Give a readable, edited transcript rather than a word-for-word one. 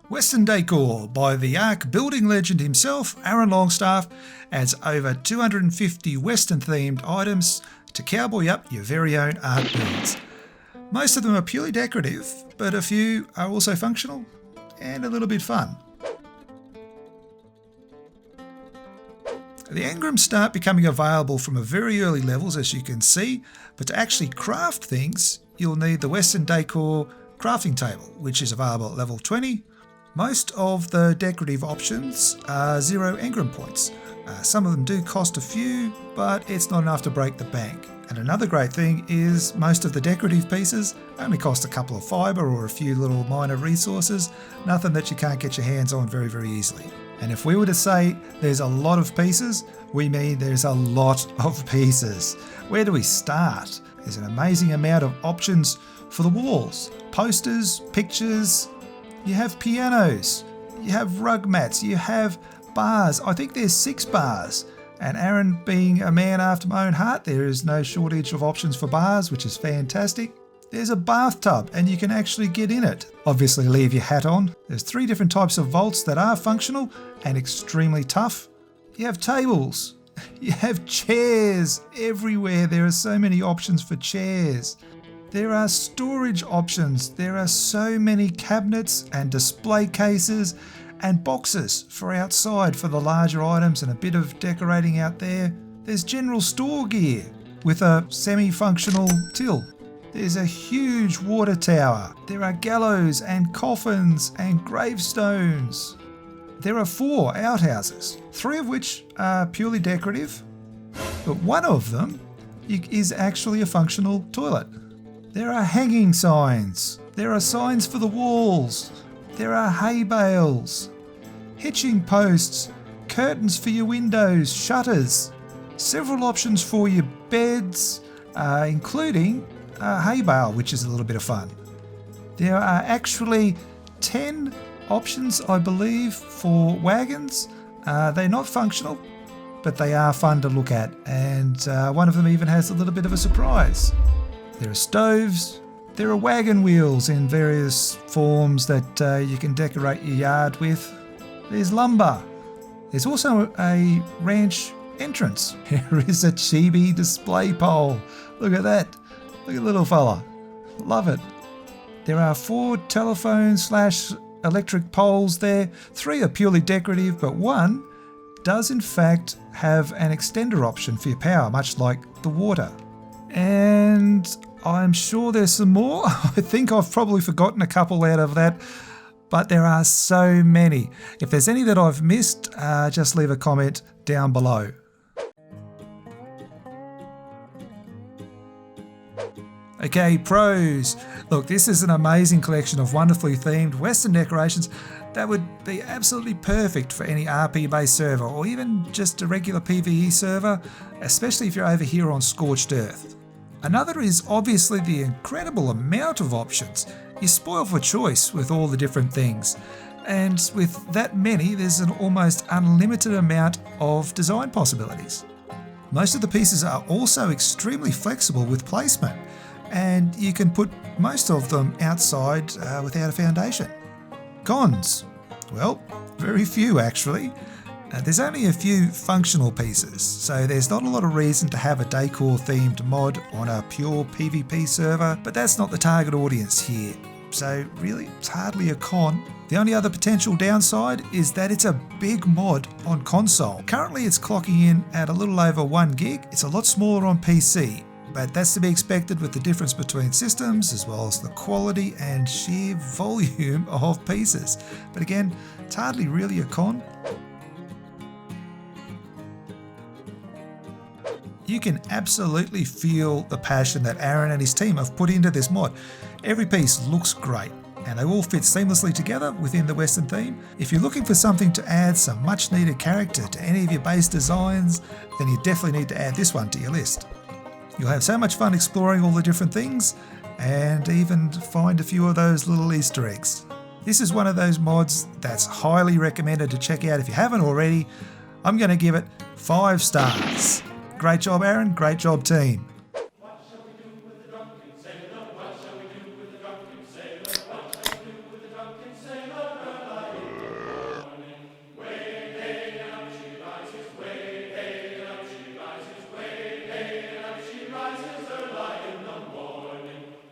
Western Decor by the Ark building legend himself, Aaron Longstaff, adds over 250 Western themed items to cowboy up your very own Ark builds. Most of them are purely decorative, but a few are also functional and a little bit fun. The engrams start becoming available from a very early levels, as you can see, but to actually craft things, you'll need the Western Decor crafting table, which is available at level 20. Most of the decorative options are 0 engram points. Some of them do cost a few, but it's not enough to break the bank. And another great thing is most of the decorative pieces only cost a couple of fibre or a few little minor resources, nothing that you can't get your hands on very, very easily. And if we were to say there's a lot of pieces, we mean there's a lot of pieces. Where do we start? There's an amazing amount of options for the walls. Posters, pictures, you have pianos, you have rug mats, you have bars. I think there's 6 bars. And Aaron, being a man after my own heart, there is no shortage of options for bars, which is fantastic. There's a bathtub and you can actually get in it. Obviously leave your hat on. There's 3 different types of vaults that are functional and extremely tough. You have tables, you have chairs everywhere. There are so many options for chairs. There are storage options. There are so many cabinets and display cases and boxes for outside for the larger items and a bit of decorating out there. There's general store gear with a semi-functional till. There's a huge water tower. There are gallows and coffins and gravestones. There are 4 outhouses, 3 of which are purely decorative, but one of them is actually a functional toilet. There are hanging signs. There are signs for the walls. There are hay bales, hitching posts, curtains for your windows, shutters, several options for your beds, including a hay bale, which is a little bit of fun. There are actually 10 options, I believe, for wagons. They're not functional, but they are fun to look at, and one of them even has a little bit of a surprise. There are stoves. There are wagon wheels in various forms that you can decorate your yard with. There's lumber. There's also a ranch entrance. There is a chibi display pole. Look at that. Look at the little fella. Love it. There are 4 telephone/electric poles there. 3 are purely decorative, but one does in fact have an extender option for your power, much like the water. And I'm sure there's some more. I think I've probably forgotten a couple out of that, but there are so many. If there's any that I've missed, just leave a comment down below. Okay, pros. Look, this is an amazing collection of wonderfully themed Western decorations that would be absolutely perfect for any RP-based server or even just a regular PvE server, especially if you're over here on Scorched Earth. Another is obviously the incredible amount of options. You spoil for choice with all the different things. And with that many, there's an almost unlimited amount of design possibilities. Most of the pieces are also extremely flexible with placement, and you can put most of them outside without a foundation. Cons? Well, very few actually. There's only a few functional pieces, so there's not a lot of reason to have a Decor themed mod on a pure PvP server, but that's not the target audience here, so really it's hardly a con. The only other potential downside is that it's a big mod on console. Currently it's clocking in at a little over 1 gig. It's a lot smaller on PC, but that's to be expected with the difference between systems as well as the quality and sheer volume of pieces. But again, it's hardly really a con. You can absolutely feel the passion that Aaron and his team have put into this mod. Every piece looks great and they all fit seamlessly together within the Western theme. If you're looking for something to add some much needed character to any of your base designs, then you definitely need to add this one to your list. You'll have so much fun exploring all the different things and even find a few of those little Easter eggs. This is one of those mods that's highly recommended to check out if you haven't already. I'm going to give it 5 stars. Great job, Aaron. Great job, team.